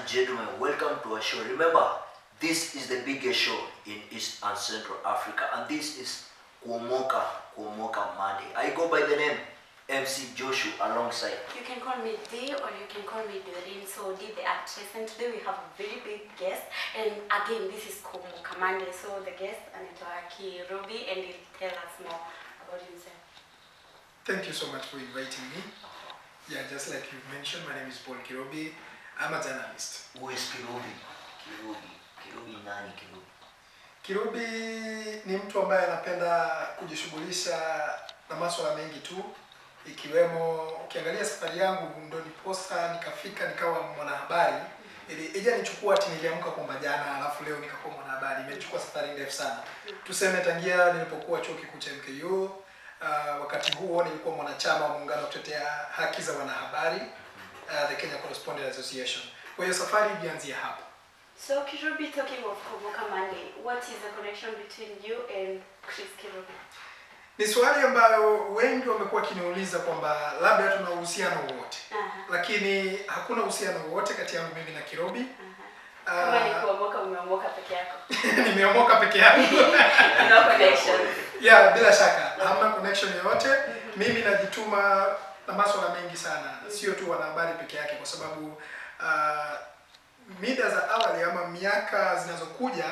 gentlemen, welcome to our show. Remember, this is the biggest show in East and Central Africa, and this is Kuomoka Monday. I go by the name MC Joshua alongside. You can call me Dee or you can call me Doreen. So Dee the actress, and today we have a very big guest. And again, this is Kuomoka Monday. So the guest, anaitwa Kirubi, and he'll tell us more about himself. Thank you so much for inviting me. Yeah, just like you mentioned, my name is Paul Kirubi. I'm a journalist. Who is Kirubi? Kirubi nani Kirubi? Kirubi ni mtu ambaye anapenda kujishughulisha na masuala mengi tu, ikiwemo ukiangalia safari yangu ndo niposa nikafika nikawa mwanahabari. Ija nichukua ati niliamka kwamba jana alafu leo nikakuwa mwanahabari. Imechukua safari ndefu sana. Tuseme tangia nilipokuwa chuo kikuu cha MKU, wakati huo nilikuwa mwanachama wa muungano kutetea haki za wanahabari, the Kenya Correspondents Association. Kwa hiyo safari ilianzia hapo. So Kirubi, talking of Kuomoka Monday, what is the connection between you and Chris Kirubi? Ni swali ambalo wengi wamekuwa kiniuliza kwamba labda tuna uhusiano wote. Lakini hakuna uhusiano wote kati yangu mimi na Kirubi. Kama ni kuomoka, umeomoka peke yako. Nimeomoka peke yangu. No connection. Yeah, bila shaka. Hamna connection yoyote. Mimi najituma na masuala mengi sana. Sio tu wanahabari peke yake, kwa sababu mida za awali ama miaka zinazokuja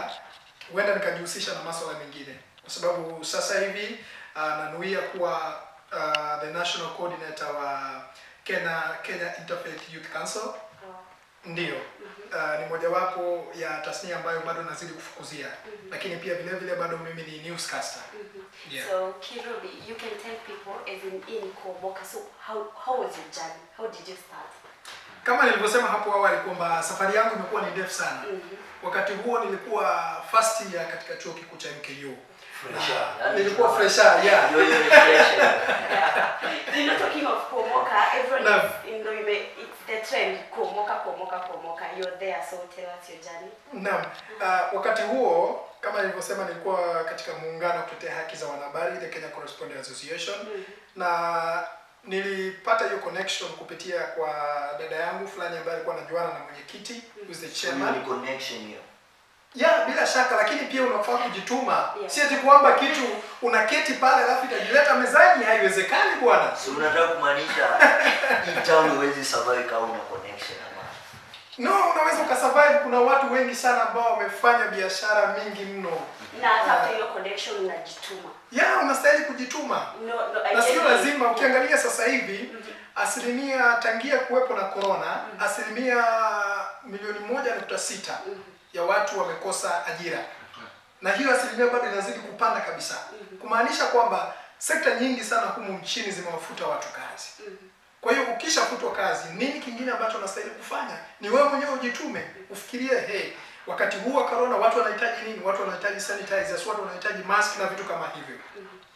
huenda nikajihusisha na masuala mengine, kwa sababu sasa hivi nanuia kuwa the national coordinator wa Kenya Interfaith Youth Council. Ndio. Ni mojawapo ya tasnia ambayo bado nazidi kufukuzia. Lakini pia vile vile bado mimi ni newscaster. Yeah. So Kirubi, you can tell people as in Kuomoka, so how was your journey? How did you start? Kama nilivyosema hapo awali kwamba safari yangu imekuwa ni ndefu sana. Wakati huo nilikuwa first year katika chuo kikuu cha MKU. Nilikuwa fresher, yeah. You're not talking of Kuomoka, everyone is in the it's the trend, Kuomoka. You're there, so tell us your journey. Naam. Wakati huo kama nilivyosema nilikuwa katika muungano kutetea haki za wanahabari, the Kenya Correspondents Association. Na nilipata hiyo connection kupitia kwa dada yangu fulani ambaye alikuwa anajuana na mwenyekiti, who is the chairman. Ni connection hiyo. Yeah, bila shaka, lakini pia unafaa kujituma. Si ati kwamba kitu unaketi pale alafu itajileta mezani, haiwezekani bwana. So unataka kumaanisha itamu huwezi survive kama una connection ama? No, unaweza ukasurvive. Kuna watu wengi sana ambao wamefanya biashara mingi mno. Na hata hiyo connection unajituma. Yeah, unastahili kujituma. Na sio lazima. Ukiangalia sasa hivi asilimia tangia kuwepo na corona, asilimia 1.6 ya watu wamekosa ajira. Na hiyo asilimia bado inazidi kupanda kabisa. Kumaanisha kwamba sekta nyingi sana humu nchini zimewafuta watu kazi. Kwa hiyo ukishafutwa kazi, nini kingine ambacho unastahili kufanya? Ni wewe mwenyewe ujitume, ufikirie wakati huu wa corona watu wanahitaji nini? Watu wanahitaji sanitizers, watu wanahitaji mask na vitu kama hivyo.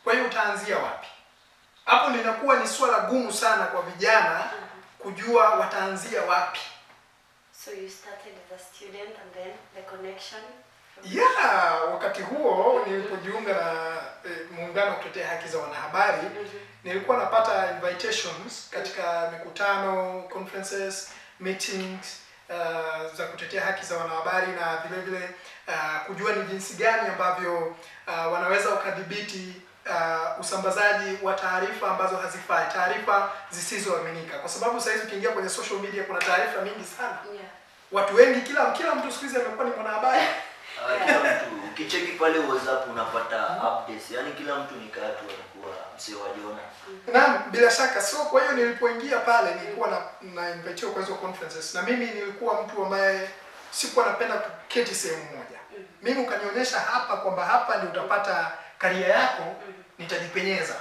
Kwa hiyo utaanzia wapi? Hapo linakuwa ni swala gumu sana kwa vijana kujua wataanzia wapi. So you started as a student and then the connection? Yeah, wakati huo nilipojiunga na muungano kutetea haki za wanahabari, nilikuwa napata invitations katika mikutano, conferences, meetings za kutetea haki za wanahabari, na vile vile kujua ni jinsi gani ambavyo wanaweza ukadhibiti usambazaji wa taarifa ambazo hazifai, taarifa zisizoaminika. Kwa sababu sasa hivi ukiingia kwenye social media kuna taarifa mingi sana. Watu wengi, kila mtu siku hizi amekuwa ni mwanahabari. Kila mtu ukicheki pale WhatsApp unapata updates. Yaani kila mtu ni katu anakuwa msee wa Jona. Naam, bila shaka. So kwa hiyo nilipoingia pale nilikuwa na invitiwa kwa hizo conferences, na mimi nilikuwa mtu ambaye sikuwa napenda kuketi sehemu moja. Mimi ukanionyesha hapa kwamba hapa ndio utapata career yako, nitajipenyeza.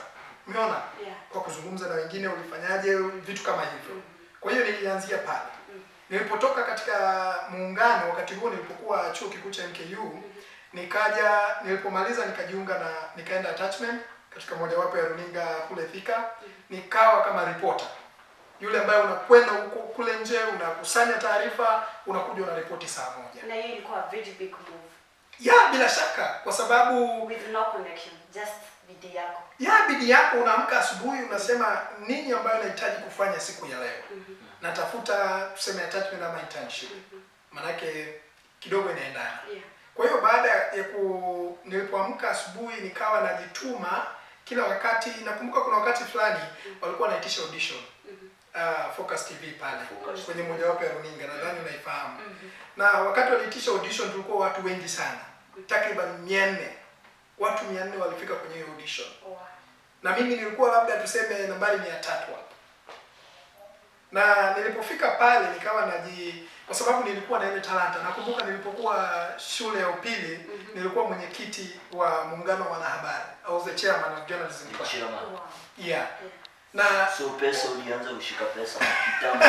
Umeona? Kwa kuzungumza na wengine ulifanyaje, vitu kama hivyo. Kwa hiyo nilianzia pale. Nilipotoka katika muungano, wakati huo nilipokuwa chuo kikuu cha MKU, nilipomaliza nikaenda attachment katika mojawapo ya runinga kule Thika, nikawa kama reporter. Yule ambaye unakwenda huko kule nje, unakusanya taarifa, unakuja unaripoti saa moja. Na hiyo ilikuwa a very big move. Yeah, bila shaka, kwa sababu with no connection, just bidii yako. Yeah, bidii yako, unaamka asubuhi unasema nini ambayo nahitaji kufanya siku ya leo. Natafuta tuseme attachment ama internship. manake kidogo inaendana. Yeah. Kwa hiyo baada ya nilipoamka asubuhi nikawa najituma kila wakati. Nakumbuka kuna wakati fulani walikuwa wanaitisha audition Focus TV pale kwenye mojawapo ya runinga, nadhani unaifahamu. Na wakati waliitisha audition tulikuwa watu wengi sana, takriban 400 watu 400 walifika kwenye hiyo audition. Na mimi nilikuwa labda tuseme nambari 300 hapo. Na nilipofika pale nikawa kwa sababu nilikuwa na ile talanta. Nakumbuka nilipokuwa shule ya upili nilikuwa mwenyekiti wa muungano wa wanahabari. I was the chairman of journalism. Yeah. Na so pesa ulianza ushika pesa kitambo.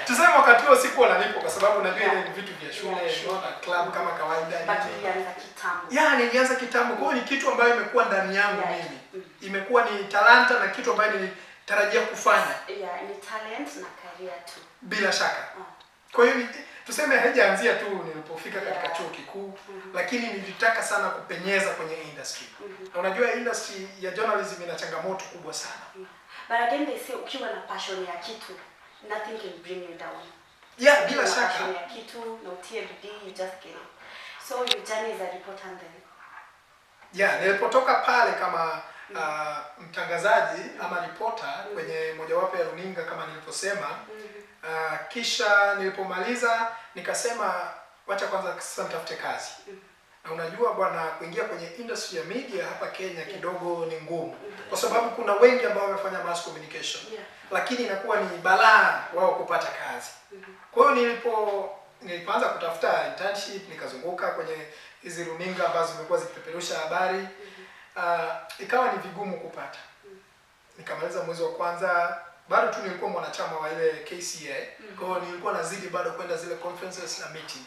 Tuseme wakati huo sikuwa nalipo kwa sababu najua ile vitu vya shule, na club kama kawaida. Nilianza kitambo. Nilianza kitambo. Kwa hiyo ni kitu ambayo imekuwa ndani yangu mimi. Imekuwa ni talanta na kitu ambayo nilitarajia kufanya. Ni talent na career tu. Bila shaka. Kwa hiyo tuseme haijaanzia tu nilipofika katika chuo kikuu, lakini nilitaka sana kupenyeza kwenye industry. Na unajua industry ya journalism ina changamoto kubwa sana. But again they say ukiwa na passion ya kitu, nothing can bring you down. Bila shaka. Passion ya kitu na utie bidii, you just get it. So your journey as a reporter then. Nilipotoka pale kama mtangazaji ama reporter kwenye mojawapo ya runinga kama niliposema, kisha nilipomaliza nikasema wacha kwanza sasa nitafute kazi. Na unajua bwana, kuingia kwenye industry ya media hapa Kenya kidogo ni ngumu kwa sababu kuna wengi ambao wamefanya mass communication, lakini inakuwa ni balaa wao kupata kazi. Kwa hiyo nilipoanza kutafuta internship nikazunguka kwenye hizi runinga ambazo zimekuwa zikipeperusha habari, ikawa ni vigumu kupata. Nikamaliza mwezi wa kwanza, bado tu nilikuwa mwanachama wa ile KCA. Kwa hiyo nilikuwa nazidi bado kwenda zile conferences na meetings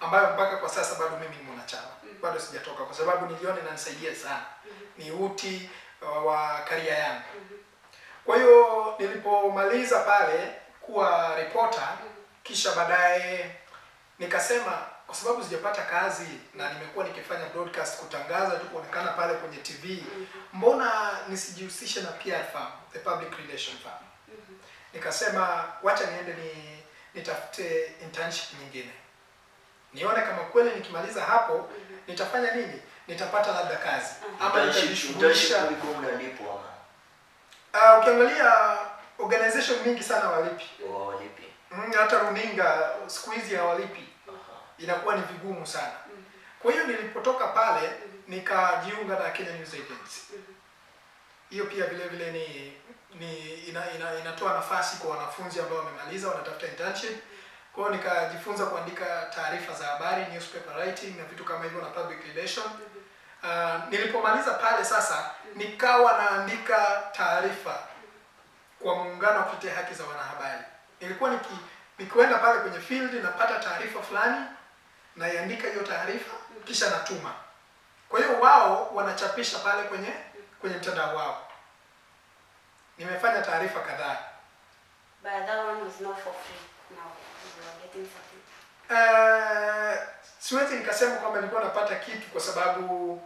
ambayo mpaka kwa sasa bado mimi ni mwanachama. Bado sijatoka kwa sababu niliona inanisaidia sana. Ni uti wa career yangu. Kwa hiyo nilipomaliza pale kuwa reporter, kisha baadaye nikasema kwa sababu sijapata kazi na nimekuwa nikifanya broadcast, kutangaza tu kuonekana pale kwenye TV, mbona nisijihusishe na PR firm, the public relation firm. Nikasema wacha niende nitafute internship nyingine. Nione kama kweli nikimaliza hapo nitafanya nini? Nitapata labda kazi ama nitajishughulisha. Ukiangalia organization mingi sana walipi. Hata runinga siku hizi hawalipi. Inakuwa ni vigumu sana. Kwa hiyo nilipotoka pale nikajiunga na Kenya News Agency. Hiyo pia vile vile inatoa nafasi kwa wanafunzi ambao wamemaliza wanatafuta internship. Kwa hiyo nikajifunza kuandika taarifa za habari, newspaper writing na vitu kama hivyo na public relation. Nilipomaliza pale sasa nikawa naandika taarifa kwa muungano wa kutetea haki za wanahabari. Nilikuwa nikienda pale kwenye field napata taarifa fulani, naiandika hiyo taarifa kisha natuma. Kwa hiyo wao wanachapisha pale kwenye mtandao wao. Nimefanya taarifa kadhaa. But that one was not for free. Now you are getting something. Siwezi nikasema kwamba nilikuwa napata kitu kwa sababu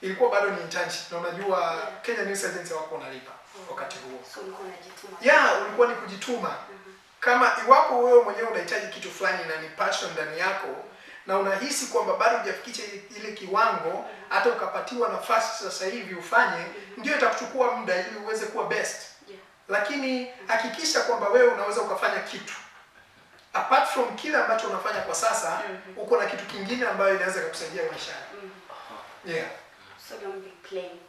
ilikuwa bado ni internship na unajua Kenya News Agency wako wanalipa wakati huo. So ulikuwa unajituma. Ulikuwa ni kujituma. Kama iwapo wewe mwenyewe unahitaji kitu fulani na ni passion ndani yako na unahisi kwamba bado hujafikisha ile kiwango, hata ukapatiwa nafasi sasa hivi ufanye, ndio itakuchukua muda ili uweze kuwa best. Lakini hakikisha kwamba wewe unaweza ukafanya kitu apart from kile ambacho unafanya kwa sasa, uko na kitu kingine ambayo inaweza kukusaidia maishani. So don't be playing.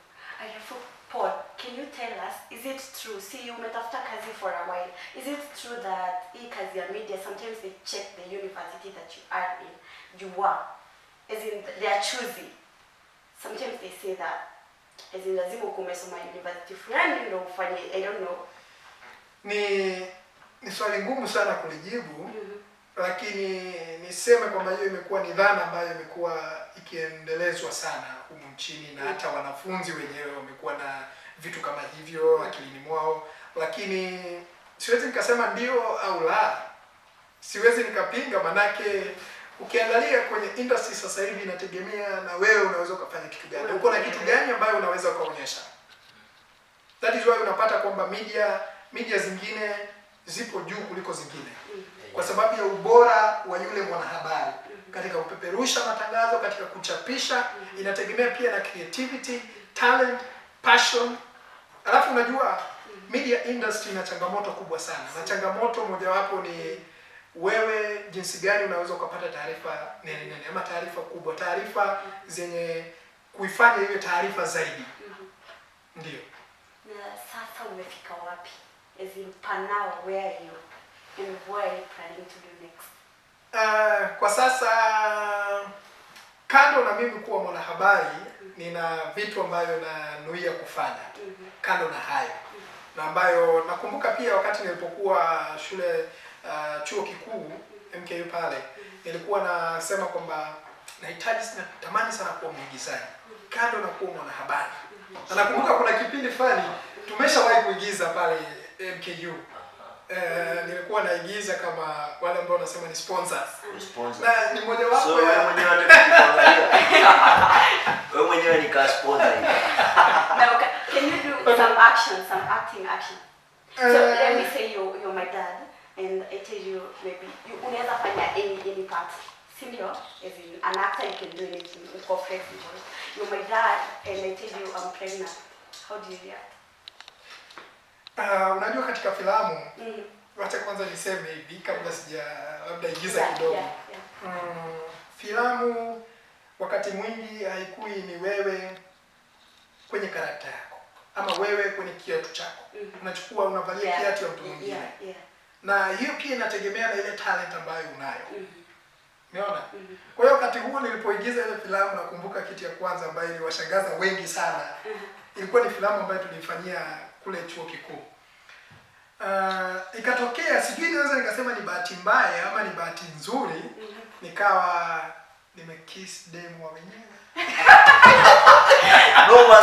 Paul, can you tell us, is it true? See, you umetafuta kazi for a while. Is it true that hii kazi ya media, sometimes they check the university that you are in, you are, as in they are choosy. Sometimes they say that, as in lazima ukumesoma university fulani ndio ufanye, I don't know. Ni swali ngumu sana kulijibu, lakini niseme kwamba hiyo imekuwa ni dhana ambayo imekuwa ikiendelezwa sana humu nchini na hata wanafunzi wenyewe wamekuwa na vitu kama hivyo akilini mwao, lakini siwezi nikasema ndio au la. Siwezi nikapinga, manake ukiangalia kwenye industry sasa hivi inategemea na wewe unaweza kufanya kitu gani. Uko na kitu gani ambayo unaweza kuonyesha. That is why unapata kwamba media zingine zipo juu kuliko zingine kwa sababu ya ubora wa yule mwanahabari katika kupeperusha matangazo, katika kuchapisha. Inategemea pia na creativity, talent, passion. Alafu unajua media industry ina changamoto kubwa sana, na changamoto mojawapo ni wewe jinsi gani unaweza ukapata taarifa nene ama taarifa kubwa, taarifa zenye kuifanya iwe taarifa zaidi. Ndio. Na sasa umefika wapi? As in Panawa, where are you? And what are you planning to do next? Kwa sasa kando na mimi kuwa mwanahabari, nina vitu ambavyo nanuia kufanya kando na hayo. Na ambayo nakumbuka pia wakati nilipokuwa shule chuo kikuu MKU pale, nilikuwa nasema kwamba natamani sana kuwa mwigizaji kando na kuwa mwanahabari. Na nakumbuka kuna kipindi fulani tumeshawahi kuigiza pale MKU. Nilikuwa naigiza kama wale ambao wanasema ni sponsors. Na ni moja wapo wewe mwenyewe ni ka sponsor. Now, can you do some acting action? So let me say you're my dad, and I tell you maybe you unaweza fanya any part. Sindio? As in an actor, you can do anything. You're my dad, and I tell you I'm pregnant. How do you react? Unajua katika filamu, wacha kwanza niseme hivi kabla sija labda igiza kidogo. Filamu wakati mwingi haikui ni wewe kwenye karakta yako ama wewe kwenye kiatu chako. Unachukua unavalia kiatu ya mtu mwingine. Na hiyo pia inategemea na ile talent ambayo unayo. Umeona? Kwa hiyo wakati huo nilipoigiza ile filamu, nakumbuka kitu ya kwanza ambayo iliwashangaza wengi sana. Ilikuwa ni filamu ambayo tulifanyia kule chuo kikuu. Ikatokea, sijui naweza nikasema ni bahati mbaya ama ni bahati nzuri, nikawa nimekiss demo wa wenyewe. Noma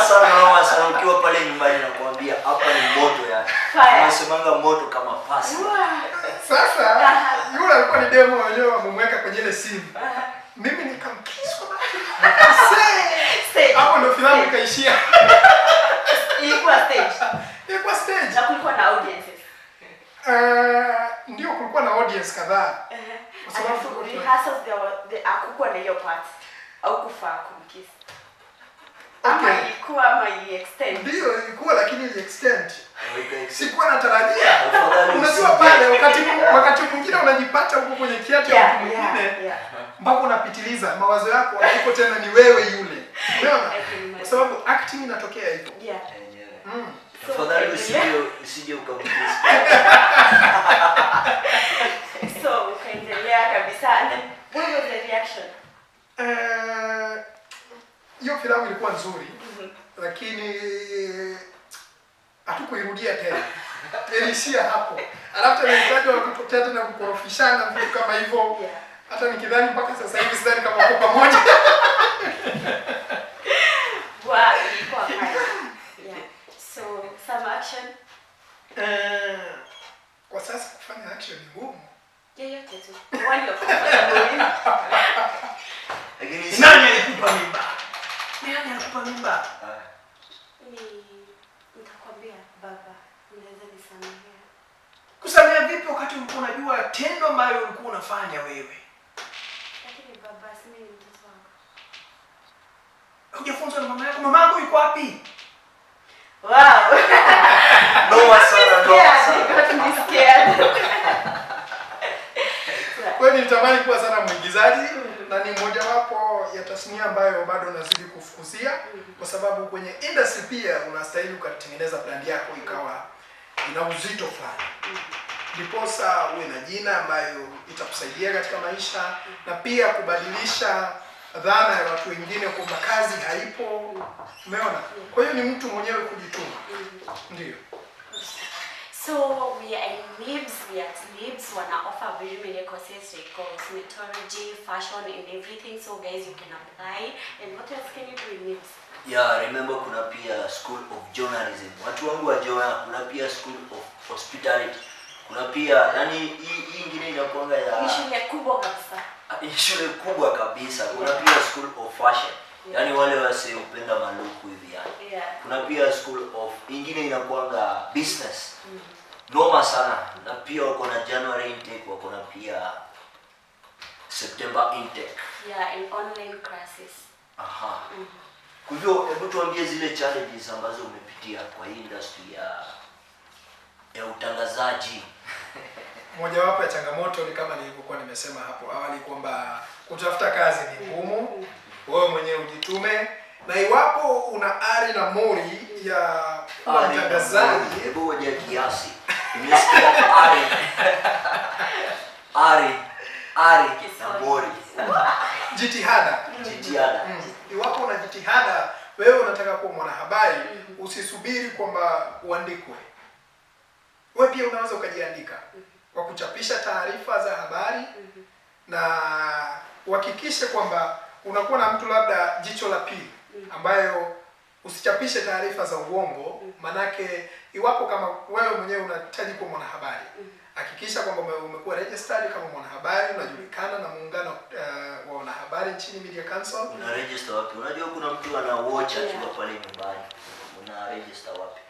sana ukiwa pale nyumbani na kuambia hapa ni moto yani. Unasemanga moto kama pasi. Sasa yule alikuwa ni demo wenyewe wamemweka kwenye ile simu. Mimi nikamkiss kwa bahati. Hapo ndo filamu ikaishia. Ilikuwa stage. Ilikuwa stage. Na kulikuwa na audiences. Ndio kulikuwa na audience kadhaa. Kwa sababu rehearsals hakukuwa na hiyo part. Au kufaa kumkiss. Ama ilikuwa ama extend. Ndio ilikuwa, lakini ili extend. Sikuwa natarajia. Unajua pale wakati mwingine unajipata huko kwenye kiatu ya mtu mwingine mpaka unapitiliza mawazo yako haiko tena ni wewe yule. Unaona? Kwa sababu acting inatokea hivyo. Tafadhali usije ukamkiss. So ukaendelea kabisa. And then what was the reaction? Hiyo filamu ilikuwa nzuri, lakini hatukuirudia tena. Ilishia hapo. Alafu tunahitaji kupotea tena kukorofishana vitu kama hivyo. Hata nikidhani mpaka sasa hivi sidhani kama wako pamoja. Wow, ilikuwa hard. So some action. Kwa sasa kufanya action ni ngumu. Yote tu. Wani comfortable. Lakini nani alikupa mimba? Nani alikupa mimba? Nitakwambia baba, unaweza nisamehea. Kusamehea vipi wakati ulikuwa unajua tendo ambalo ulikuwa unafanya wewe? Lakini baba, si mimi mtoto wako. Hujafunzwa na mama yako? Mama yako yuko wapi? Wow. no sana. Kwa hiyo nilitamani kuwa sana mwigizaji na ni mojawapo ya tasnia ambayo bado nazidi kufukuzia kwa sababu kwenye industry pia unastahili ukatengeneza brand yako ikawa ina uzito fulani. Ndiposa uwe na jina ambayo itakusaidia katika maisha na pia kubadilisha dhana ya watu wengine kwamba kazi haipo. Umeona? Kwa hiyo ni mtu mwenyewe kujituma. Ndio. So we are in Nibs, we are at Nibs, wanna offer very many courses like cosmetology, fashion and everything. So guys, you can apply. And what else can you do in Nibs? Yeah, remember kuna pia School of Journalism. Watu wangu wa Joya, kuna pia School of Hospitality. Kuna pia, yani hii ingine inakuanga ya Ni shule kubwa kabisa. Shule kubwa kabisa. Kuna pia School of Fashion. Yani wale wase upenda maluku hivi yani. Kuna pia School of ingine inakuanga Business. Noma sana. Na pia wako na January intake, wako na pia September intake. Yeah, and online classes. Aha. Kwa hivyo hebu tuambie zile challenges ambazo umepitia kwa hii industry ya utangazaji. Mojawapo ya changamoto ni kama nilivyokuwa nimesema hapo awali kwamba kutafuta kazi ni ngumu, wewe mwenyewe ujitume, na iwapo una ari na mori ya kuwa mtangazaji, hebu ngoja kiasi. Nimesikia ari na mori. Jitihada. Iwapo una jitihada, wewe unataka kuwa mwanahabari, usisubiri kwamba uandikwe. Wewe pia unaweza ukajiandika kwa kuchapisha taarifa za habari, na uhakikishe kwamba unakuwa na mtu labda jicho la pili, ambayo usichapishe taarifa za uongo. Manake iwapo kama wewe mwenyewe unahitaji kuwa mwanahabari, hakikisha kwamba umekuwa registered kama mwanahabari, unajulikana na muungano wa wanahabari nchini Media Council. Una register wapi? Unajua kuna mtu ana watch akiwa pale nyumbani. Una register wapi?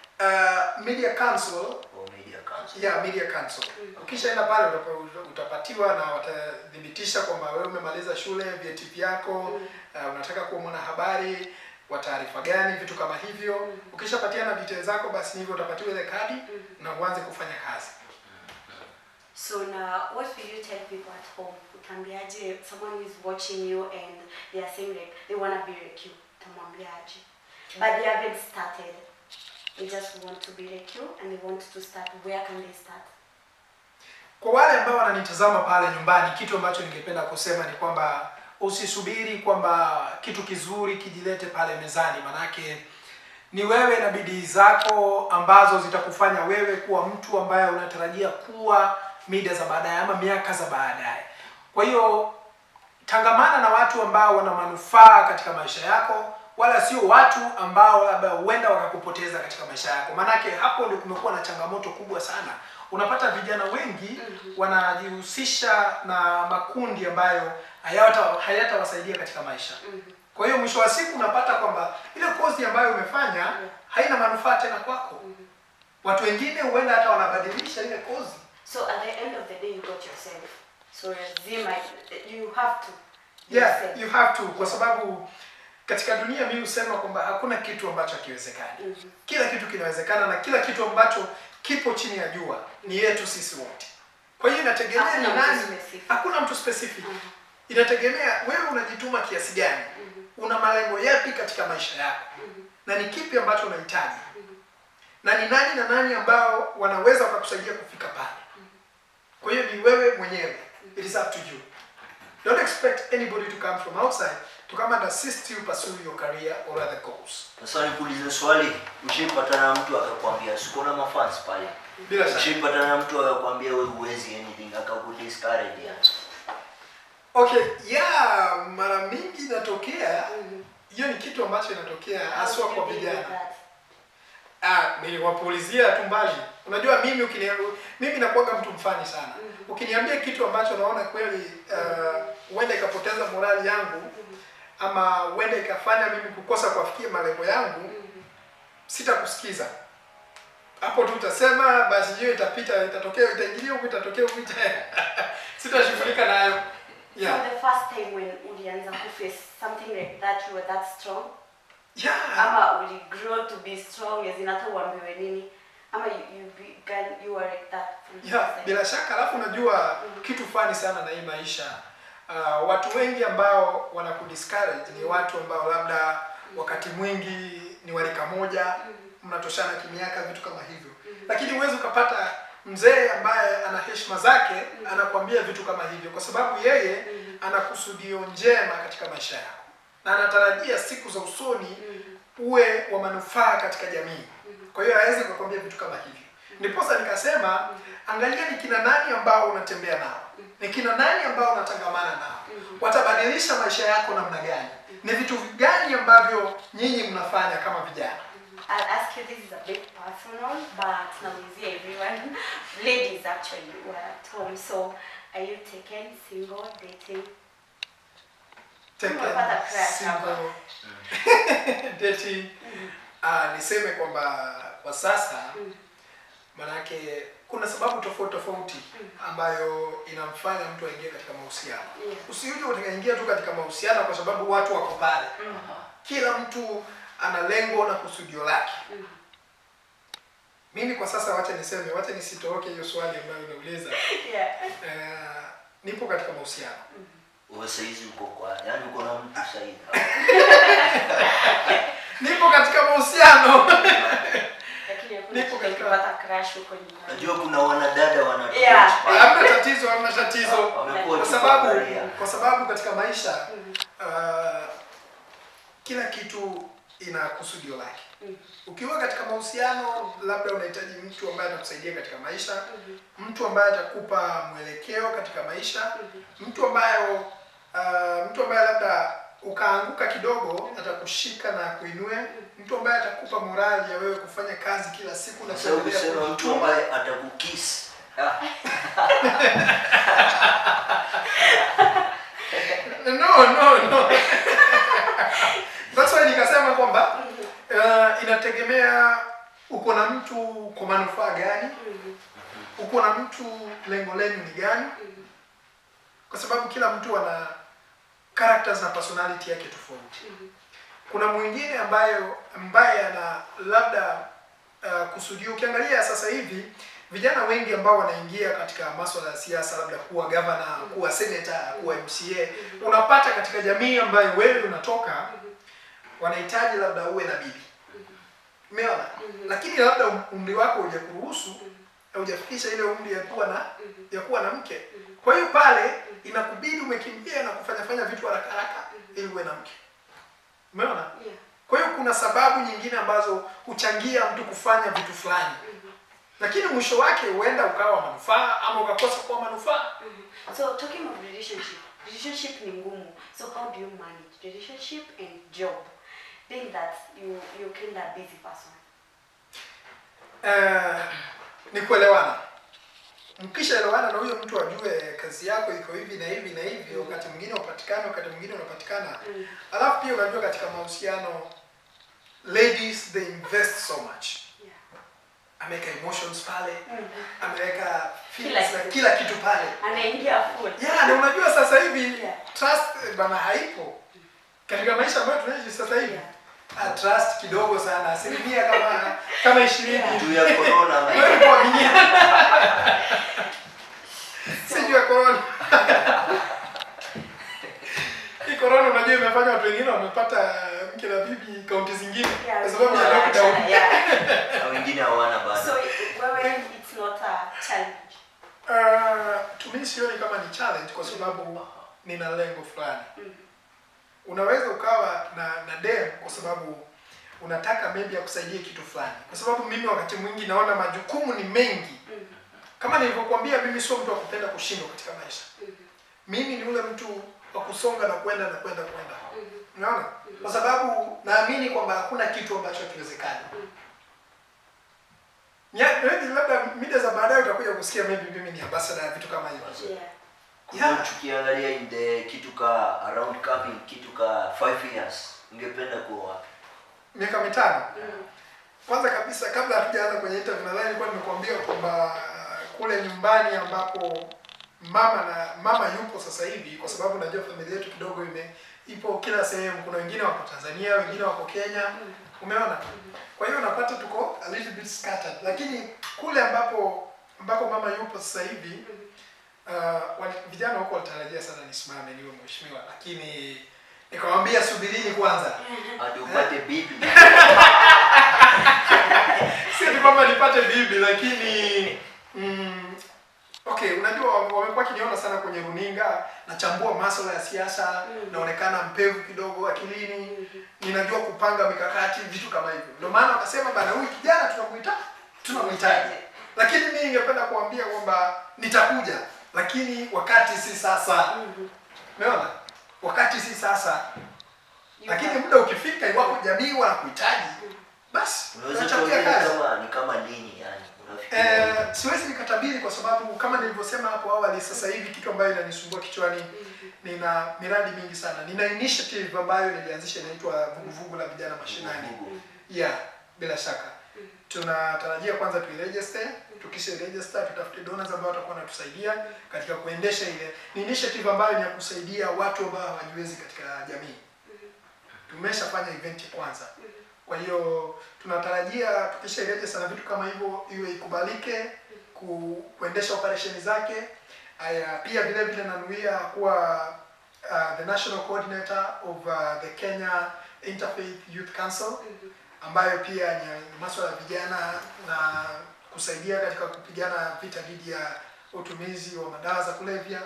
Media Council. Media Council. Yeah, Media Council. Ukishaenda pale utapatiwa na watathibitisha kwamba wewe umemaliza shule, vyeti vyako, unataka kuwa mwanahabari wa taarifa gani, vitu kama hivyo. Ukishapatiana details zako, basi hivyo utapatiwa ile kadi na uanze kufanya kazi. So now, what will you tell people at home? Utambiaje, someone is watching you and they are saying like they want to be like you. Utamwambiaje? But they haven't started. They just want to be like you and they want to start. Where can they start? Kwa wale ambao wananitazama pale nyumbani, kitu ambacho ningependa kusema ni kwamba usisubiri kwamba kitu kizuri kijilete pale mezani. Manake ni wewe na bidii zako ambazo zitakufanya wewe kuwa mtu ambaye unatarajia kuwa mida za baadaye ama miaka za baadaye. Kwa hiyo tangamana na watu ambao wana manufaa katika maisha yako, wala sio watu ambao labda huenda wakakupoteza katika maisha yako. Manake hapo ndio kumekuwa na changamoto kubwa sana. Unapata vijana wengi wanajihusisha na makundi ambayo hayatawasaidia katika maisha. Kwa hiyo mwisho wa siku unapata kwamba ile kozi ambayo umefanya haina manufaa tena kwako. Watu wengine huenda hata wanabadilisha ile kozi. So at the end of the day you got yourself. So lazima you have to. Yeah, you have to, kwa sababu katika dunia mimi husema kwamba hakuna kitu ambacho hakiwezekani. Kila kitu kinawezekana, na kila kitu ambacho kipo chini ya jua ni yetu sisi wote. Kwa hiyo inategemea ni nani. Hakuna mtu specific. Inategemea wewe unajituma kiasi gani. Una malengo yapi katika maisha yako. Na ni kipi ambacho unahitaji. Na ni nani na nani ambao wanaweza kukusaidia kufika pale. Kwa hiyo ni wewe mwenyewe. It is up to you. Don't expect anybody to come from outside to come and assist you pursue your career or other goals. Sasa nikuulize swali, ushipatana na mtu akakwambia siko na mafans pale. Bila shaka. Ushipatana na mtu akakwambia wewe huwezi anything, akakudiscourage yani. Okay, yeah, mara mingi inatokea. Hiyo ni kitu ambacho inatokea haswa kwa vijana. Niliwapulizia tu mbali. Unajua mimi nakuaga mtu mfani sana. Ukiniambia kitu ambacho naona kweli huenda ikapoteza morali yangu ama huenda ikafanya mimi kukosa kufikia malengo yangu, sitakusikiza. Hapo tu utasema basi hiyo itapita, itatokea, itaingilia huko, itatokea huko. Sitashughulika nayo. Yeah. So the first time when ulianza kuface something like that, you were that strong? Yeah. Ama uli grow to be strong as in hata uambiwe nini? Ama you were like that? Yeah, bila shaka. Alafu unajua kitu fani sana na hii maisha. Watu wengi ambao wanakudiscourage ni watu ambao labda wakati mwingi ni warika moja, mnatoshana kimiaka, vitu kama hivyo. Lakini huwezi ukapata mzee ambaye ana heshima zake anakuambia vitu kama hivyo, kwa sababu yeye ana kusudio njema katika maisha yako. Na anatarajia siku za usoni uwe wa manufaa katika jamii. Kwa hiyo hawezi kukwambia vitu kama hivyo. Ndiposa nikasema angalia ni kina nani ambao unatembea nao. Ni kina nani ambao unatangamana nao. Watabadilisha maisha yako namna gani? Ni vitu gani ambavyo nyinyi mnafanya kama vijana? I'll ask you, this is a bit personal, but now you see everyone, ladies actually, were at home. So, are you taken, single, dating? Taken, single, dating. Niseme kwamba kwa sasa Manake kuna sababu tofauti ambayo inamfanya mtu aingie katika mahusiano. Usije utakaingia tu katika mahusiano kwa sababu watu wako pale. Kila mtu ana lengo na kusudio lake. Mimi kwa sasa wacha nisitoroke hiyo swali ambayo unauliza. Nipo katika mahusiano. Wewe saizi uko kwa, yaani uko na mtu saizi. Nipo katika mahusiano. Nipo katika kupata crush huko nyumbani. Najua kuna wanadada wanatoka. Hamna tatizo. Kwa sababu katika maisha kila kitu ina kusudio lake. Ukiwa katika mahusiano, labda unahitaji mtu ambaye atakusaidia katika maisha, mtu ambaye atakupa mwelekeo katika maisha, mtu ambaye labda ukaanguka kidogo atakushika na kuinua, mtu ambaye atakupa morali ya wewe kufanya kazi kila siku na kusema mtu ambaye atakukiss. No. That's why nikasema kwamba inategemea uko na mtu kwa manufaa gani, uko na mtu lengo lenu ni gani, kwa sababu kila mtu ana characters na personality yake tofauti. Kuna mwingine ambaye ana labda kusudio. Ukiangalia sasa hivi vijana wengi ambao wanaingia katika masuala ya siasa, labda kuwa governor, kuwa senator, kuwa MCA, unapata katika jamii ambayo wewe unatoka wanahitaji labda uwe na bibi. Umeona? Lakini labda umri wako hujakuruhusu, hujafikisha ile umri ya kuwa na mke. Kwa hiyo pale inakubidi umekimbia na kufanya vitu haraka ili uwe na mke. Umeona? Kwa hiyo kuna sababu nyingine ambazo huchangia mtu kufanya vitu fulani. Lakini mwisho wake huenda ukawa manufaa ama ukakosa kuwa manufaa. So talking of relationship ni ngumu. So how do you manage relationship and job? Being that you kind of busy person. Ni kuelewana. Mkishaelewana na huyo mtu ajue kazi yako iko hivi na hivi na hivi, wakati mwingine upatikane, wakati mwingine unapatikana. Alafu pia unajua katika mahusiano ladies they invest so much. Ameweka emotions pale, ameweka feelings na kila kitu pale. Anaingia full. Na unajua sasa hivi trust bana haipo. Katika maisha ambayo tunaishi sasa hivi, trust kidogo sana, asilimia kama 20 juu ya corona. Wewe kuaminiana. Sijui ya corona. Hii corona unajua imefanya watu wengine wamepata mke na bibi kaunti zingine kwa sababu ya lockdown. Na wengine hawana bado. So it's not a challenge. To me sioni kama ni challenge kwa sababu nina lengo fulani. Unaweza ukawa na dem kwa sababu unataka maybe akusaidie kitu fulani. Kwa sababu mimi wakati mwingi naona majukumu ni mengi. Kama nilivyokuambia, mimi sio mtu wa kupenda kushindwa katika maisha. Mimi ni ule mtu wa kusonga na kwenda. Unaona? Kwa sababu naamini kwamba hakuna kitu ambacho hakiwezekani. Labda mida za baadaye utakuja kusikia maybe mimi ni ambassador ya vitu kama hivyo. Kwa tukiangalia in the kitu ka around coming kitu ka 5 years, ungependa kuwa wapi? Miaka 5. Kwanza kabisa kabla hatujaanza kwenye interview nadhani nilikuwa nimekuambia kwamba kule nyumbani ambapo mama yupo sasa hivi, kwa sababu najua familia yetu kidogo ipo kila sehemu. Kuna wengine wako Tanzania, wengine wako Kenya. Umeona? Kwa hiyo unapata tuko a little bit scattered. Lakini kule ambapo mama yupo sasa hivi, vijana wako walitarajia sana nisimame niwe mheshimiwa, lakini nikamwambia subirini kwanza hadi upate bibi. Sio kwamba nipate bibi, lakini okay, unajua wamekuwa kiniona sana kwenye runinga, nachambua masuala ya siasa, naonekana mpevu kidogo akilini, ninajua kupanga mikakati, vitu kama hivyo. Ndio maana wakasema bana, huyu kijana tunamhitaji. Lakini mimi ningependa kuambia kwamba nitakuja, lakini wakati si sasa. Umeona? Wakati si sasa. Lakini muda ukifika, iwapo jamii wanakuhitaji, basi unachapia kazi. Ni kama nini yani? Siwezi nikatabiri kwa sababu kama nilivyosema hapo awali, sasa hivi kitu ambayo inanisumbua kichwani, nina miradi mingi sana. Nina initiative ambayo nilianzisha inaitwa Vuguvugu la Vijana Mashinani. Bila shaka. tunatarajia kwanza tuiregister. Tukisha register tutafute donors ambao watakuwa wanatusaidia katika kuendesha ile. Ni initiative ambayo ni ya kusaidia watu ambao hawajiwezi katika jamii. Tumeshafanya event kwanza. Kwa hiyo tunatarajia tukisha register na vitu kama hivyo iwe ikubalike kuendesha operation zake. Pia vile vile nanuia kuwa the national coordinator of the Kenya Interfaith Youth Council, ambayo pia ni masuala ya vijana na kusaidia katika kupigana vita dhidi ya utumizi wa madawa za kulevya.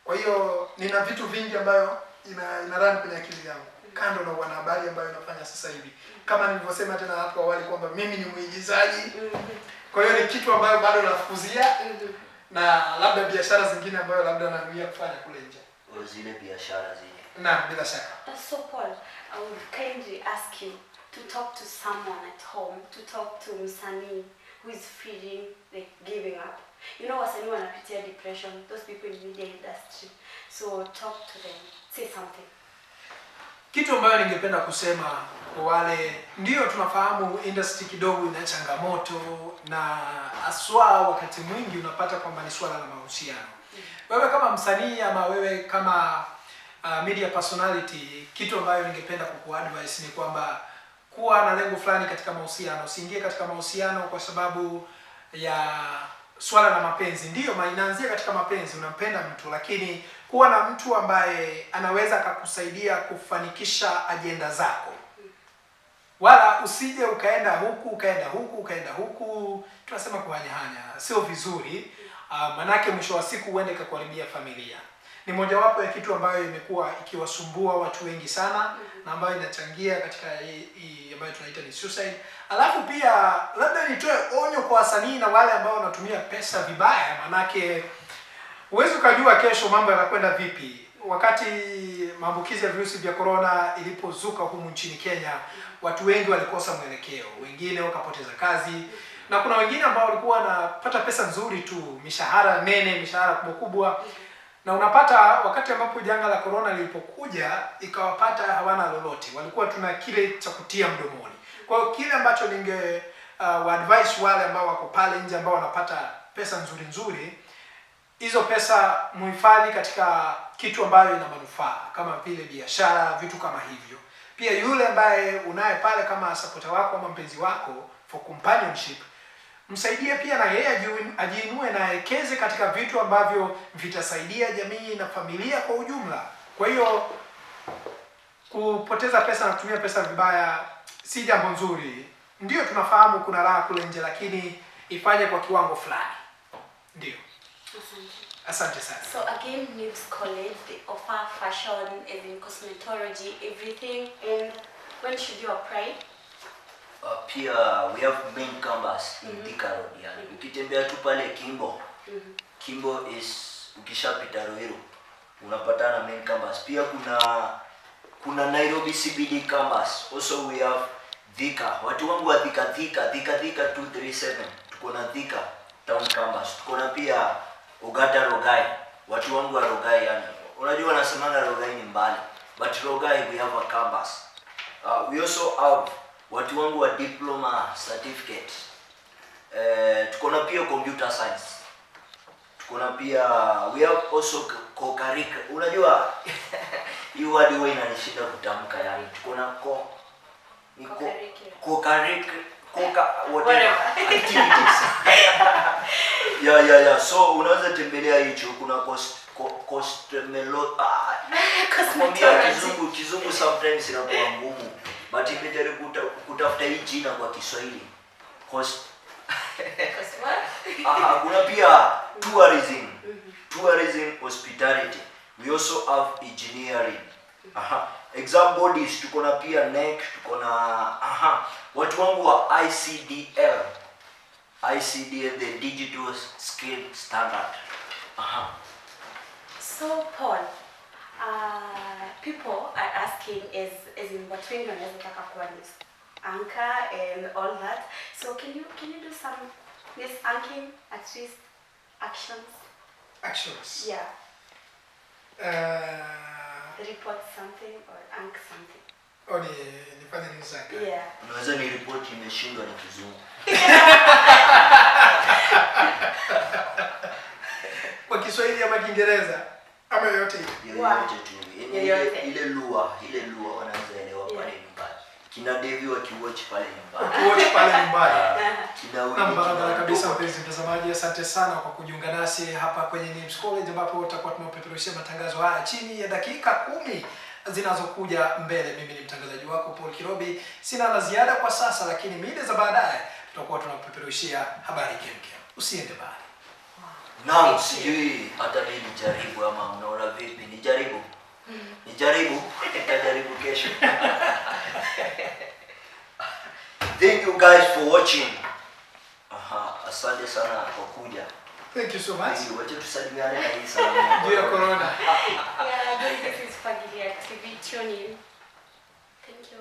Kwa hiyo nina vitu vingi ambayo ina run kwenye akili yangu kando na wanahabari ambayo nafanya sasa hivi. Kama nilivyosema tena hapo awali kwamba mimi ni mwigizaji. Kwa hiyo ni kitu ambayo bado nafukuzia na labda biashara zingine ambayo labda nanuia kufanya kule nje. Zile biashara zile. Naam, bila shaka. So Paul, I would kindly ask you to talk to someone at home, to talk to msanii who is feeling like giving up. You know, wasanii wanapitia depression, those people in media industry. So talk to them, say something. Kitu ambayo ningependa kusema kwa wale, ndio tunafahamu industry kidogo ina changamoto na aswa wakati mwingi unapata kwamba ni swala la mahusiano. Wewe kama msanii ama wewe kama media personality, kitu ambayo ningependa kukuadvise ni kwamba kuwa na lengo fulani katika mahusiano. Usiingie katika mahusiano kwa sababu ya swala la mapenzi. Ndio inaanzia katika mapenzi, unampenda mtu, lakini kuwa na mtu ambaye anaweza kukusaidia kufanikisha ajenda zako. Wala usije ukaenda huku, tunasema kuhanyahanya, sio vizuri. Manake mwisho wa siku uende kukuharibia familia. Ni mojawapo ya kitu ambayo imekuwa ikiwasumbua watu wengi sana na ambayo inachangia katika hii ambayo tunaita ni suicide. Alafu pia labda nitoe onyo kwa wasanii na wale ambao wanatumia pesa vibaya, manake huwezi ukajua kesho mambo yanakwenda vipi. Wakati maambukizi ya virusi vya corona ilipozuka humu nchini Kenya, watu wengi walikosa mwelekeo, wengine wakapoteza kazi, na kuna wengine ambao walikuwa wanapata pesa nzuri tu, mishahara nene, mishahara kubwa, na unapata wakati ambapo janga la corona lilipokuja ikawapata hawana lolote, walikuwa tuna kile cha kutia mdomoni. Kwa hiyo kile ambacho ninge advice wale ambao wako pale nje ambao wanapata pesa nzuri, hizo pesa muhifadhi katika kitu ambayo ina manufaa, kama vile biashara, vitu kama hivyo. Pia yule ambaye unaye pale kama supporter wako ama mpenzi wako for companionship, msaidie pia na yeye ajiinue na awekeze katika vitu ambavyo vitasaidia jamii na familia kwa ujumla. Kwa hiyo kupoteza pesa na kutumia pesa vibaya si jambo nzuri. Ndio tunafahamu kuna raha kule nje, lakini ifanye kwa kiwango fulani. Ndio. Asante sana. So again, Nibs College, they offer fashion, as in cosmetology, everything. And when should you apply? Pia we have main campus in Thika Road. Yani ukitembea tu pale Kimbo. Kimbo is ukishapita Ruiru unapatana main campus. Pia kuna Nairobi CBD campus. Also we have Thika. Watu wangu wa Thika 237. Tuko na Thika Town campus. Tuko na pia Ugata Rogai. Watu wangu wa Rogai yani. Unajua wanasemanga Rogai ni mbali. But Rogai we have a campus. We also have watu wangu wa diploma certificate. Tuko na pia computer science. Tuko na pia we have also co-curricular. Unajua hiyo word wewe inanishinda kutamka yani. Tuko na whatever activities. Yeah. So unaweza tembelea hicho, kuna kizungu sometimes inakuwa ngumu. But nimejaribu kutafuta hii jina kwa Kiswahili. Kuna pia tourism, hospitality. We also have engineering. Exam bodies, tuko na pia NEC, tuko na watu wangu wa ICDL, the digital skill standard. So Paul, people are asking as in watu wengi wanaweza taka kuwa news anchor and all that. So can you do some news anchoring, at least actions? Yeah. Report something or anchor something. nifanye nini sasa? Yeah. Unaweza ni report imeshindwa ni kizungu. Kwa Kiswahili ama Kiingereza ama yote Yoyote tu. Ile lugha wanaweza elewa pale nyumbani. Kina Devi wakiwatch pale nyumbani. Watch pale nyumbani. Kina Barabara kabisa mpenzi mtazamaji, asante sana kwa kujiunga nasi hapa kwenye Nims College ambapo tutakuwa tunapeperushia matangazo haya chini ya dakika 10 zinazokuja mbele. Mimi ni mtangazaji wako Paul Kirobi. Sina la ziada kwa sasa, lakini mide za baadaye tutakuwa tunapeperushia habari kemkem. Usiende mbali. Naam, sijui hata mimi nijaribu ama unaona vipi? Nijaribu. Nitajaribu kesho. Thank you guys for watching. Asante sana kwa kuja. Thank you so much. Wacha tusalimiane na hii salamu. Juu ya corona. Yeah, this is Fagilia TV. Tune in. Thank you.